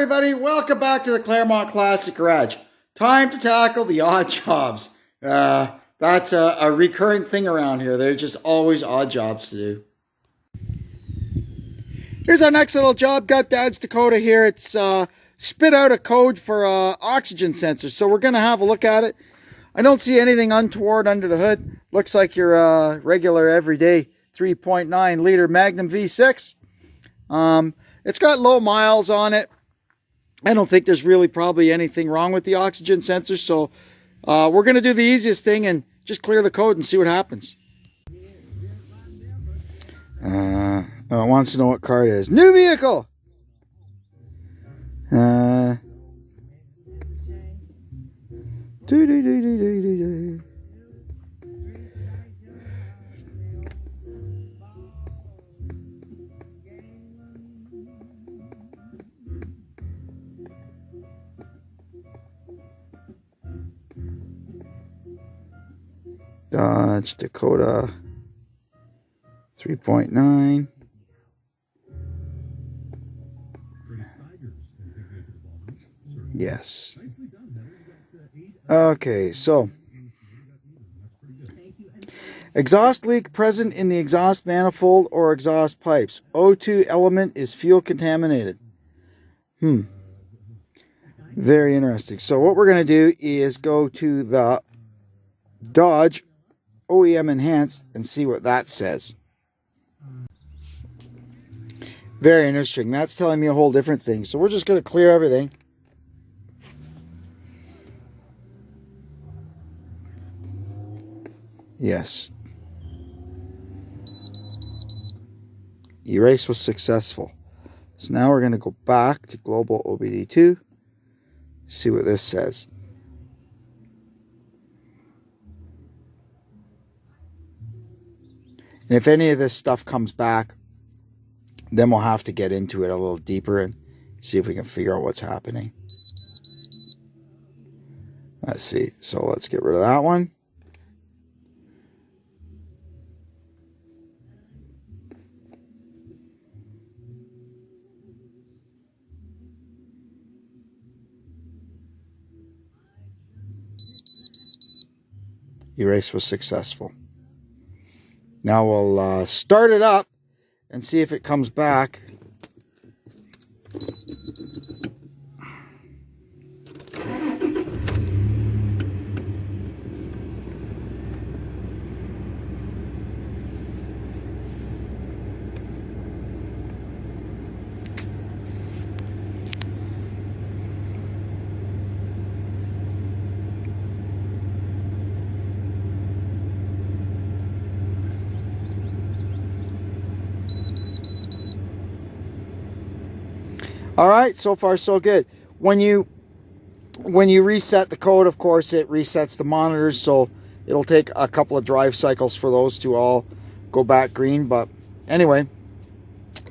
everybody, welcome back to the Claremont Classic Garage. Time to tackle the odd jobs. That's a recurring thing around here. There's just always odd jobs to do. Here's our next little job. Got Dad's Dakota here. It's spit out a code for oxygen sensors. So we're going to have a look at it. I don't see anything untoward under the hood. Looks like your regular everyday 3.9 liter Magnum V6. It's got low miles on it. I don't think there's really probably anything wrong with the oxygen sensor. So we're going to do the easiest thing and just clear the code and see what happens. It wants to know what car it is. New vehicle! Dodge Dakota 3.9. Yes. Okay, so exhaust leak present in the exhaust manifold or exhaust pipes. O2 element is fuel contaminated. Very interesting. So what we're going to do is go to the Dodge OEM Enhanced and see what that says. Very interesting. That's telling me a whole different thing. So we're just going to clear everything. Yes. Erase was successful. So now we're going to go back to Global OBD2. See what this says. And if any of this stuff comes back, then we'll have to get into it a little deeper and see if we can figure out what's happening. Let's see. So let's get rid of that one. Erase was successful. Now we'll start it up and see if it comes back. All right, so far so good. When you reset the code, of course, it resets the monitors, so it'll take a couple of drive cycles for those to all go back green. But anyway,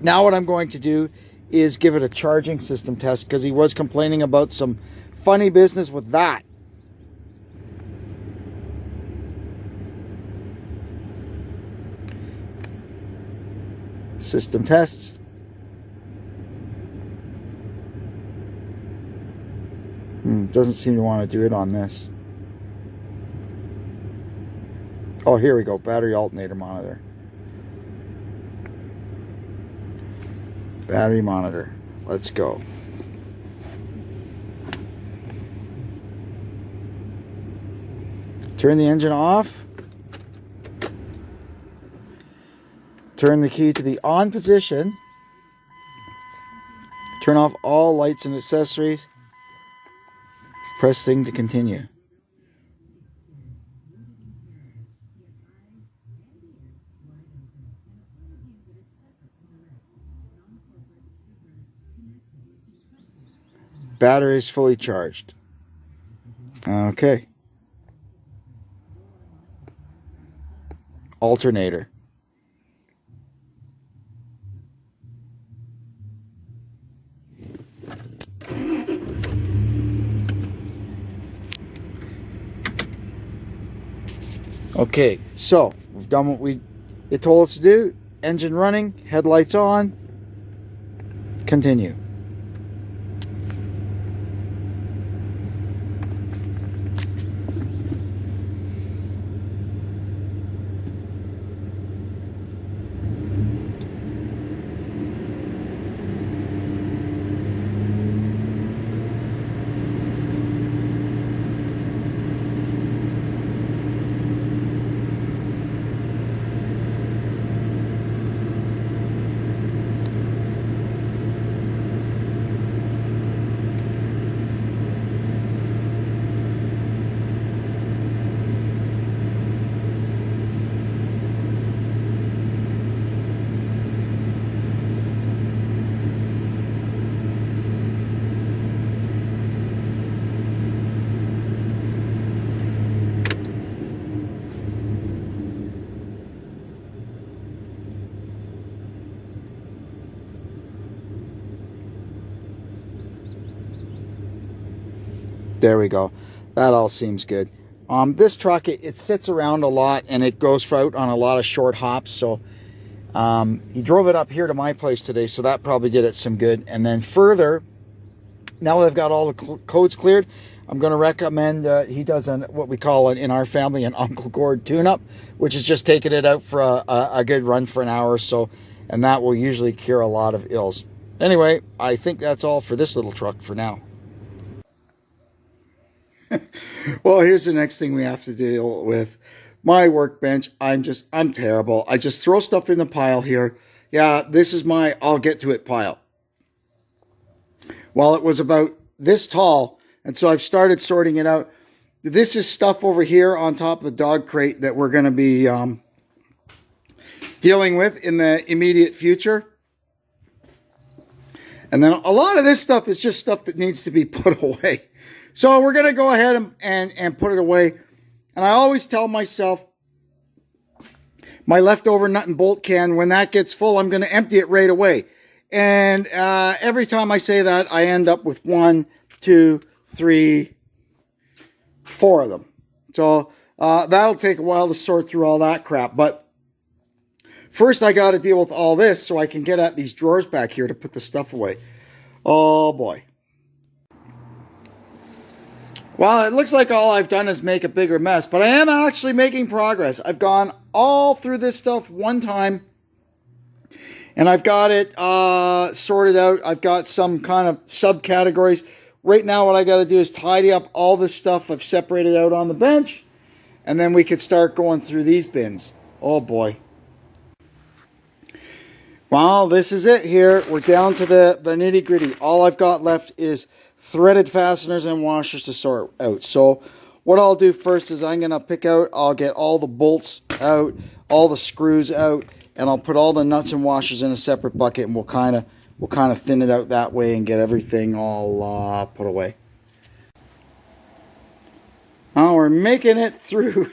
now what I'm going to do is give it a charging system test because he was complaining about some funny business with that. System tests. Doesn't seem to want to do it on this. Oh, here we go. Battery alternator monitor. Battery monitor. Let's go. Turn the engine off. Turn the key to the on position. Turn off all lights and accessories. Press thing to continue. Battery is fully charged. Okay. Alternator. Okay, so we've done what it told us to do. Engine running, headlights on. Continue. There we go. That all seems good. This truck, it sits around a lot and it goes out on a lot of short hops. So he drove it up here to my place today, so that probably did it some good. And then further, now that I've got all the codes cleared, I'm going to recommend he does what we call in our family an Uncle Gord tune-up, which is just taking it out for a good run for an hour or so, and that will usually cure a lot of ills. Anyway, I think that's all for this little truck for now. Well, here's the next thing we have to deal with. My workbench, I'm terrible. I just throw stuff in the pile here. Yeah, this is my I'll get to it pile. Well, it was about this tall, and so I've started sorting it out. This is stuff over here on top of the dog crate that we're going to be dealing with in the immediate future. And then a lot of this stuff is just stuff that needs to be put away. So we're going to go ahead and put it away. And I always tell myself, my leftover nut and bolt can, when that gets full, I'm going to empty it right away. And every time I say that, I end up with 1, 2, 3, 4 of them. So that'll take a while to sort through all that crap. But first I got to deal with all this so I can get at these drawers back here to put the stuff away. Oh boy. Well, it looks like all I've done is make a bigger mess, but I am actually making progress. I've gone all through this stuff one time, and I've got it sorted out. I've got some kind of subcategories. Right now, what I got to do is tidy up all this stuff I've separated out on the bench, and then we could start going through these bins. Oh, boy. Well, this is it here. We're down to the nitty-gritty. All I've got left is threaded fasteners and washers to sort out. So what I'll do first is I'm going to pick out, I'll get all the bolts out, all the screws out, and I'll put all the nuts and washers in a separate bucket, and we'll kind of thin it out that way and get everything all put away. Now we're making it through.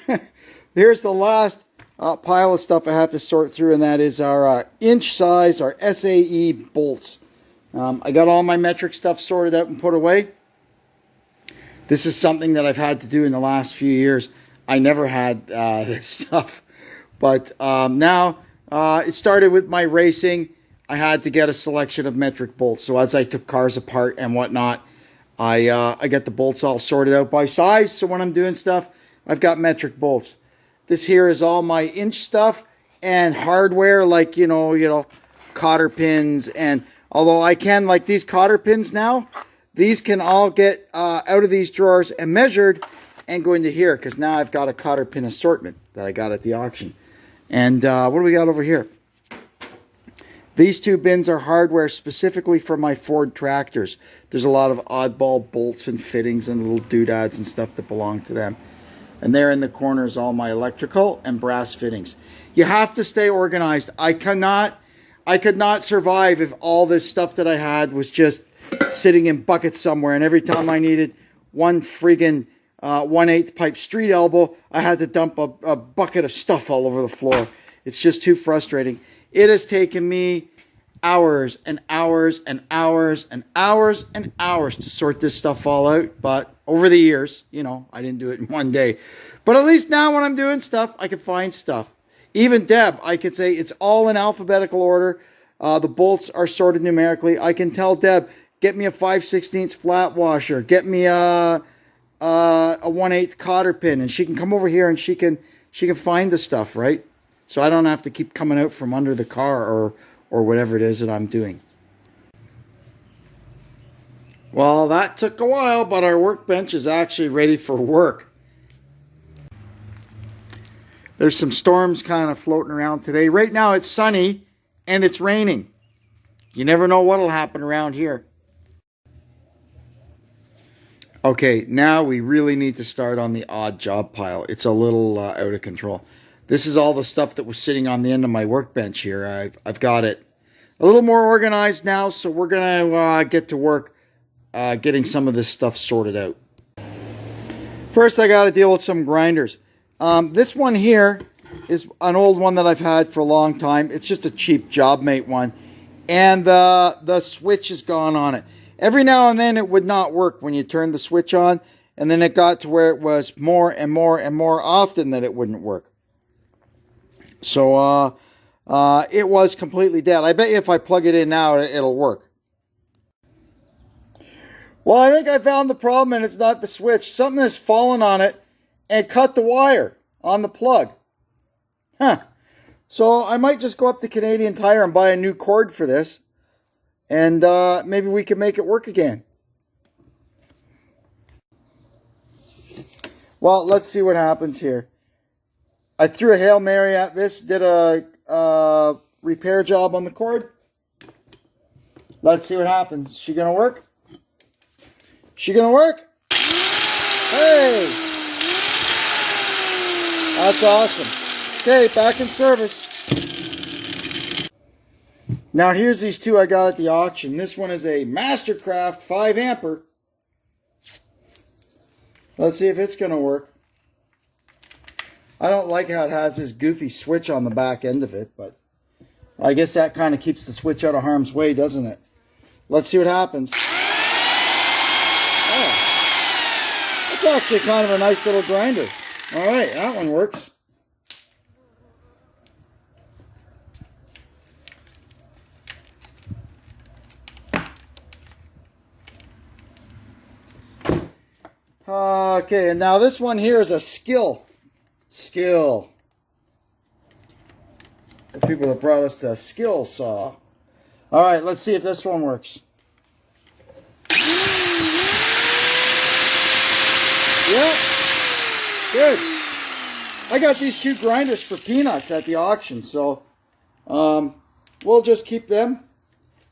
Here's the last pile of stuff I have to sort through, and that is our inch size, our SAE bolts. I got all my metric stuff sorted out and put away. This is something that I've had to do in the last few years. I never had this stuff. But now it started with my racing. I had to get a selection of metric bolts. So as I took cars apart and whatnot, I got the bolts all sorted out by size. So when I'm doing stuff, I've got metric bolts. This here is all my inch stuff and hardware, like, you know, cotter pins. And although I can, like these cotter pins now, these can all get out of these drawers and measured and go into here, because now I've got a cotter pin assortment that I got at the auction. And what do we got over here? These two bins are hardware specifically for my Ford tractors. There's a lot of oddball bolts and fittings and little doodads and stuff that belong to them. And there in the corner is all my electrical and brass fittings. You have to stay organized. I could not survive if all this stuff that I had was just sitting in buckets somewhere, and every time I needed one friggin' 1/8 pipe street elbow, I had to dump a bucket of stuff all over the floor. It's just too frustrating. It has taken me hours and hours and hours and hours and hours to sort this stuff all out. But over the years, you know, I didn't do it in one day. But at least now when I'm doing stuff, I can find stuff. Even Deb, I could say it's all in alphabetical order. The bolts are sorted numerically. I can tell Deb, get me a 5/16 flat washer. Get me a 1/8 cotter pin. And she can come over here and she can find the stuff, right? So I don't have to keep coming out from under the car or whatever it is that I'm doing. Well, that took a while, but our workbench is actually ready for work. There's some storms kind of floating around today. Right now it's sunny and it's raining. You never know what'll happen around here. Okay, now we really need to start on the odd job pile. It's a little out of control. This is all the stuff that was sitting on the end of my workbench here. I've got it a little more organized now, so we're going to get to work getting some of this stuff sorted out. First, I got to deal with some grinders. This one here is an old one that I've had for a long time. It's just a cheap JobMate one, and the switch is gone on it. Every now and then it would not work when you turn the switch on, and then it got to where it was more and more and more often that it wouldn't work. So it was completely dead. I bet you if I plug it in now, it'll work. Well, I think I found the problem, and it's not the switch. Something has fallen on it and cut the wire on the plug. Huh. So I might just go up to Canadian Tire and buy a new cord for this, and maybe we can make it work again. Well, let's see what happens here. I threw a Hail Mary at this, did a repair job on the cord. Let's see what happens. Is she going to work? She going to work? Hey! That's awesome. Okay, back in service. Now here's these two I got at the auction. This one is a Mastercraft 5 ampere. Let's see if it's going to work. I don't like how it has this goofy switch on the back end of it, but I guess that kind of keeps the switch out of harm's way, doesn't it? Let's see what happens. Oh, that's actually kind of a nice little grinder. All right, that one works. Okay, and now this one here is a Skill. The people that brought us the Skill saw. All right, let's see if this one works. Yep, good. I got these two grinders for peanuts at the auction, so we'll just keep them.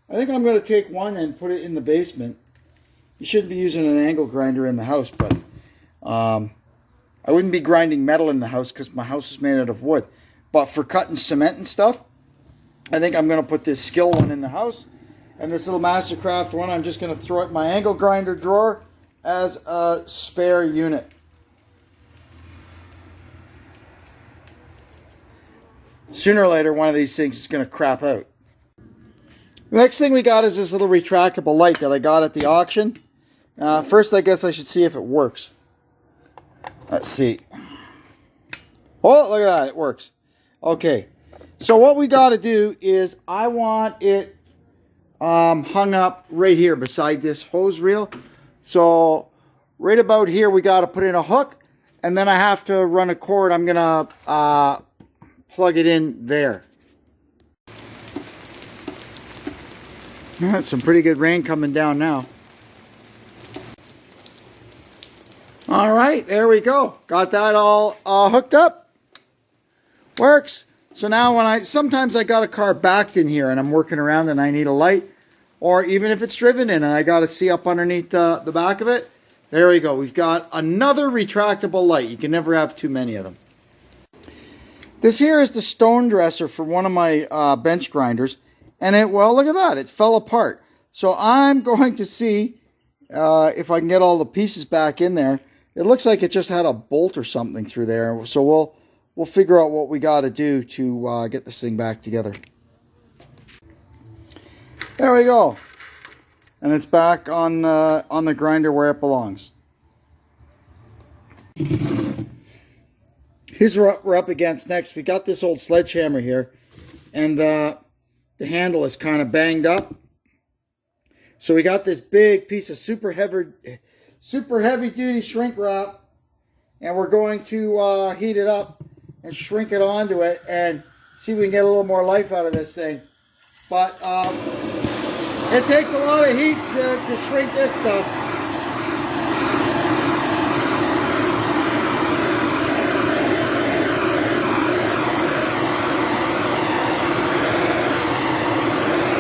I think I'm going to take one and put it in the basement. You shouldn't be using an angle grinder in the house, but I wouldn't be grinding metal in the house because my house is made out of wood. But for cutting cement and stuff, I think I'm going to put this Skill one in the house. And this little Mastercraft one, I'm just going to throw it in my angle grinder drawer as a spare unit. Sooner or later, one of these things is going to crap out. The next thing we got is this little retractable light that I got at the auction. First, I guess I should see if it works. Let's see. Oh, look at that. It works. Okay. So what we got to do is I want it hung up right here beside this hose reel. So right about here, we got to put in a hook. And then I have to run a cord. I'm going to plug it in there. That's some pretty good rain coming down now. All right, there we go. Got that all hooked up. Works. So now sometimes I got a car backed in here and I'm working around and I need a light. Or even if it's driven in and I got to see up underneath the back of it. There we go. We've got another retractable light. You can never have too many of them. This here is the stone dresser for one of my bench grinders. And well, look at that. It fell apart. So I'm going to see if I can get all the pieces back in there. It looks like it just had a bolt or something through there. So we'll figure out what we got to do to get this thing back together. There we go. And it's back on the grinder where it belongs. Here's what we're up against next. We got this old sledgehammer here. And the handle is kind of banged up. So we got this big piece of super heavy duty shrink wrap, and we're going to heat it up and shrink it onto it and see if we can get a little more life out of this thing. But it takes a lot of heat to shrink this stuff.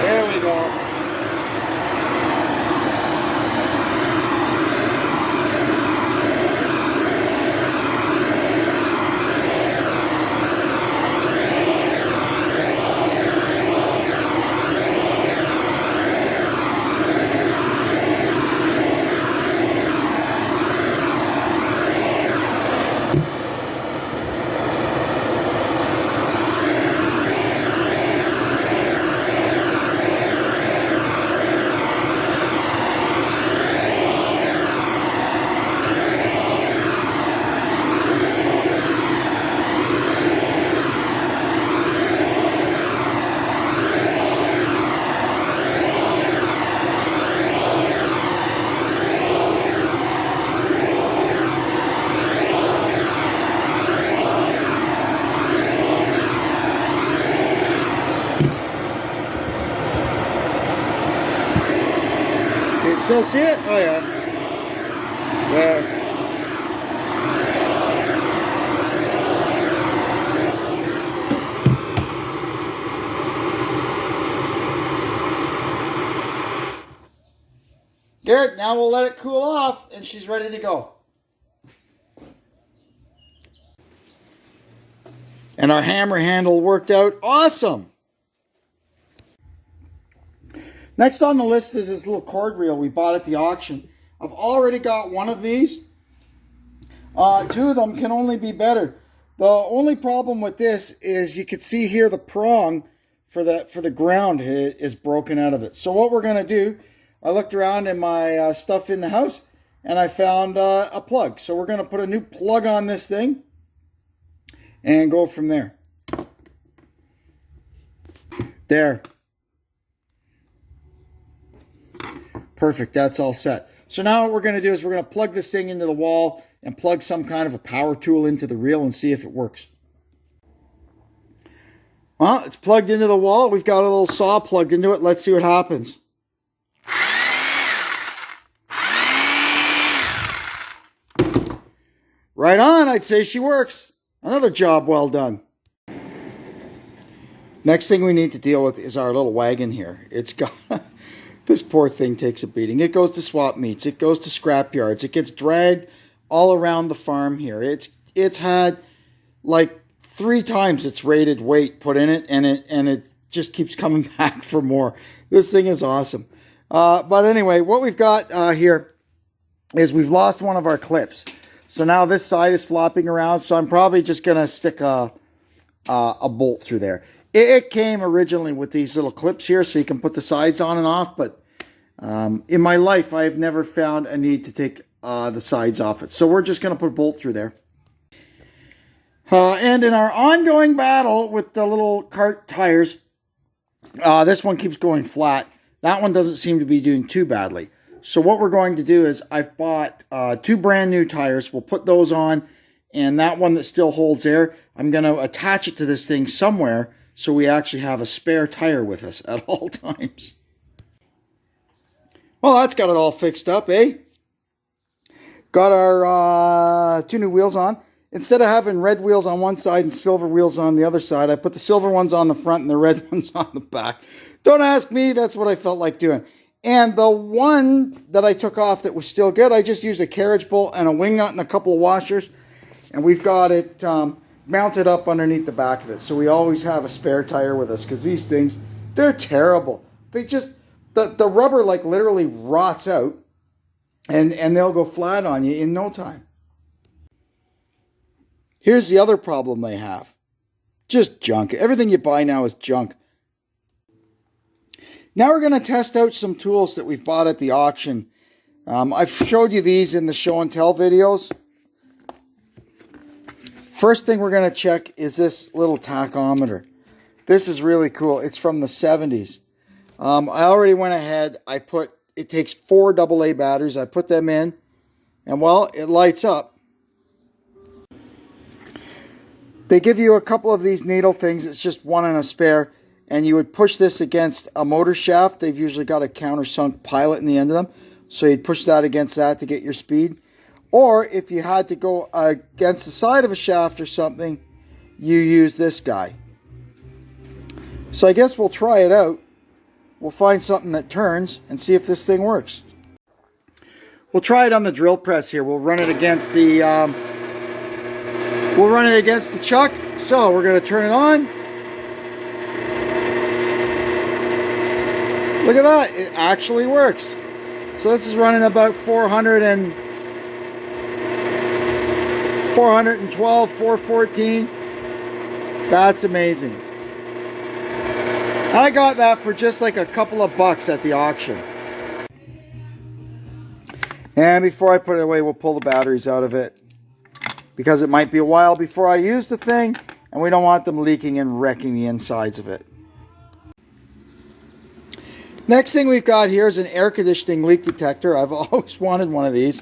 There we go. still see it? Oh yeah. There. Garrett, now we'll let it cool off and she's ready to go. And our hammer handle worked out awesome. Next on the list is this little cord reel we bought at the auction. I've already got one of these. Two of them can only be better. The only problem with this is you can see here the prong for the ground is broken out of it. So what we're going to do, I looked around in my stuff in the house and I found a plug. So we're going to put a new plug on this thing and go from there. There. Perfect, that's all set. So now what we're going to do is we're going to plug this thing into the wall and plug some kind of a power tool into the reel and see if it works. Well, it's plugged into the wall. We've got a little saw plugged into it. Let's see what happens. Right on, I'd say she works. Another job well done. Next thing we need to deal with is our little wagon here. It's got... This poor thing takes a beating. It goes to swap meets. It goes to scrap yards. It gets dragged all around the farm here. It's had like 3 times its rated weight put in it, and it just keeps coming back for more. This thing is awesome. But anyway, what we've got here is we've lost one of our clips. So now this side is flopping around. So I'm probably just gonna stick a bolt through there. It came originally with these little clips here, so you can put the sides on and off, but in my life, I've never found a need to take the sides off it. So we're just going to put a bolt through there. And in our ongoing battle with the little cart tires, this one keeps going flat. That one doesn't seem to be doing too badly. So what we're going to do is I've bought 2 brand new tires. We'll put those on, and that one that still holds air, I'm going to attach it to this thing somewhere so we actually have a spare tire with us at all times. Well, that's got it all fixed up, eh? Got our 2 new wheels on. Instead of having red wheels on one side and silver wheels on the other side, I put the silver ones on the front and the red ones on the back. Don't ask me, that's what I felt like doing. And the one that I took off that was still good, I just used a carriage bolt and a wing nut and a couple of washers. And we've got it mounted up underneath the back of it. So we always have a spare tire with us because these things, they're terrible. They just, the rubber like literally rots out and they'll go flat on you in no time. Here's the other problem they have. Just junk. Everything you buy now is junk. Now we're going to test out some tools that we've bought at the auction. I've showed you these in the show and tell videos. First thing we're going to check is this little tachometer. This is really cool. It's from the 70s. I already went ahead. It takes 4 AA batteries. I put them in, and well, it lights up. They give you a couple of these needle things. It's just one and a spare, and you would push this against a motor shaft. They've usually got a countersunk pilot in the end of them, so you'd push that against that to get your speed. Or if you had to go against the side of a shaft or something, you use this guy. So I guess we'll try it out. We'll find something that turns and see if this thing works. We'll try it on the drill press here. We'll run it against the chuck. So we're going to turn it on. Look at that. It actually works. So this is running about 412, 414. That's amazing. I got that for just like a couple of bucks at the auction. And before I put it away, we'll pull the batteries out of it, because it might be a while before I use the thing, and we don't want them leaking and wrecking the insides of it. Next thing we've got here is an air conditioning leak detector. I've always wanted one of these,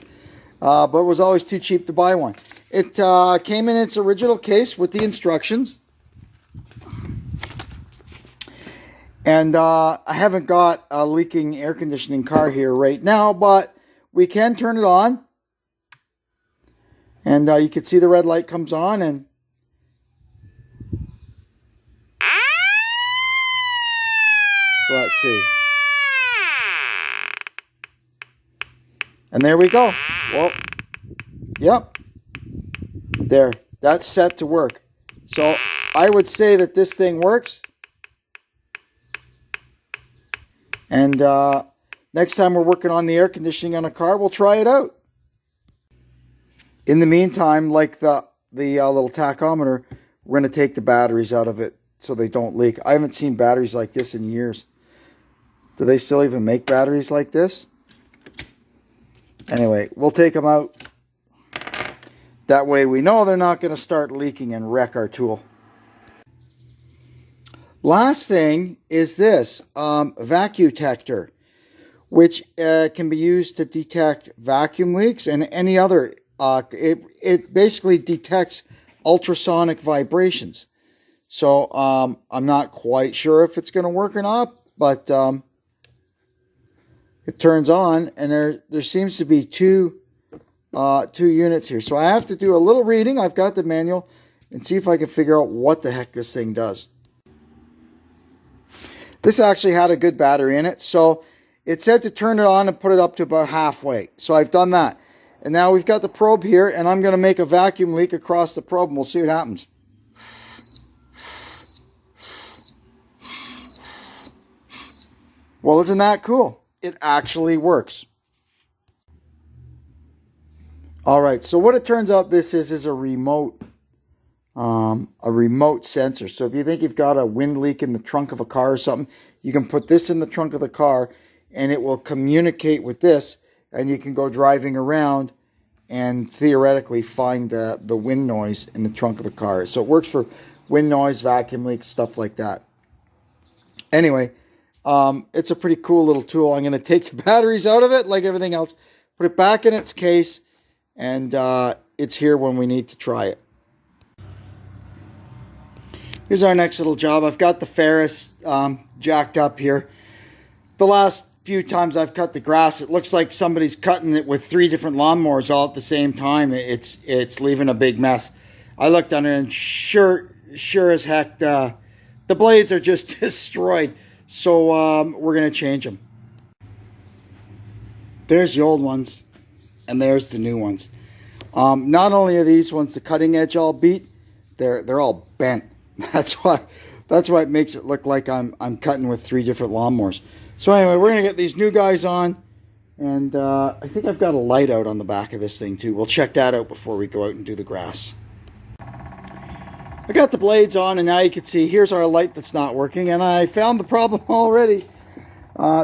but it was always too cheap to buy one. It came in its original case with the instructions. And I haven't got a leaking air conditioning car here right now, but we can turn it on. And you can see the red light comes on, and so let's see. And there we go. Well, yep. There. That's set to work. So I would say that this thing works. And next time we're working on the air conditioning on a car, we'll try it out. In the meantime, like the little tachometer, we're going to take the batteries out of it so they don't leak. I haven't seen batteries like this in years. Do they still even make batteries like this? Anyway, we'll take them out. That way we know they're not going to start leaking and wreck our tool. Last thing is this Vacutector, which can be used to detect vacuum leaks and any other. It basically detects ultrasonic vibrations. So I'm not quite sure if it's going to work or not, but it turns on, and there seems to be two units here. So I have to do a little reading. I've got the manual, and see if I can figure out what the heck this thing does. This actually had a good battery in it, so it said to turn it on and put it up to about halfway. So I've done that. And now we've got the probe here, and I'm going to make a vacuum leak across the probe, and we'll see what happens. Well, isn't that cool? It actually works. All right, so what it turns out this is a remote sensor. So if you think you've got a wind leak in the trunk of a car or something, you can put this in the trunk of the car, and it will communicate with this, and you can go driving around and theoretically find the wind noise in the trunk of the car. So it works for wind noise, vacuum leaks, stuff like that. Anyway, it's a pretty cool little tool. I'm going to take the batteries out of it like everything else, put it back in its case, and it's here when we need to try it. Here's our next little job. I've got the Ferris jacked up here. The last few times I've cut the grass, it looks like somebody's cutting it with 3 different lawnmowers all at the same time. It's leaving a big mess. I looked under and sure as heck, the blades are just destroyed. So we're going to change them. There's the old ones, and there's the new ones. Not only are these ones the cutting edge all beat, they're all bent. That's why it makes it look like I'm cutting with 3 different lawnmowers. So anyway, we're going to get these new guys on, and I think I've got a light out on the back of this thing too. We'll check that out before we go out and do the grass. I got the blades on, and now you can see here's our light that's not working, and I found the problem already.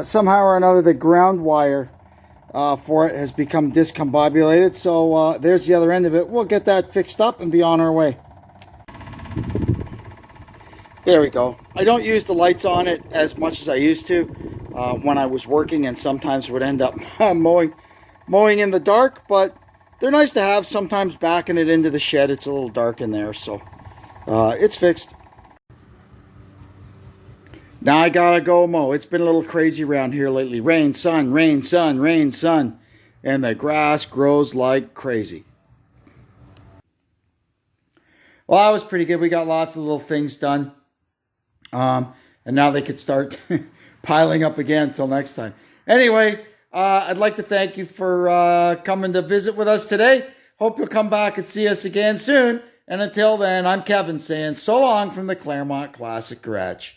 Somehow or another, the ground wire for it has become discombobulated, so there's the other end of it. We'll get that fixed up and be on our way. There we go. I don't use the lights on it as much as I used to when I was working, and sometimes would end up mowing in the dark, but they're nice to have. Sometimes backing it into the shed, it's a little dark in there, so it's fixed. Now I gotta go mow. It's been a little crazy around here lately. Rain, sun, rain, sun, rain, sun, and the grass grows like crazy. Well, that was pretty good. We got lots of little things done. And now they could start piling up again until next time. Anyway, I'd like to thank you for coming to visit with us today. Hope you'll come back and see us again soon. And until then, I'm Kevin saying so long from the Claremont Classic Garage.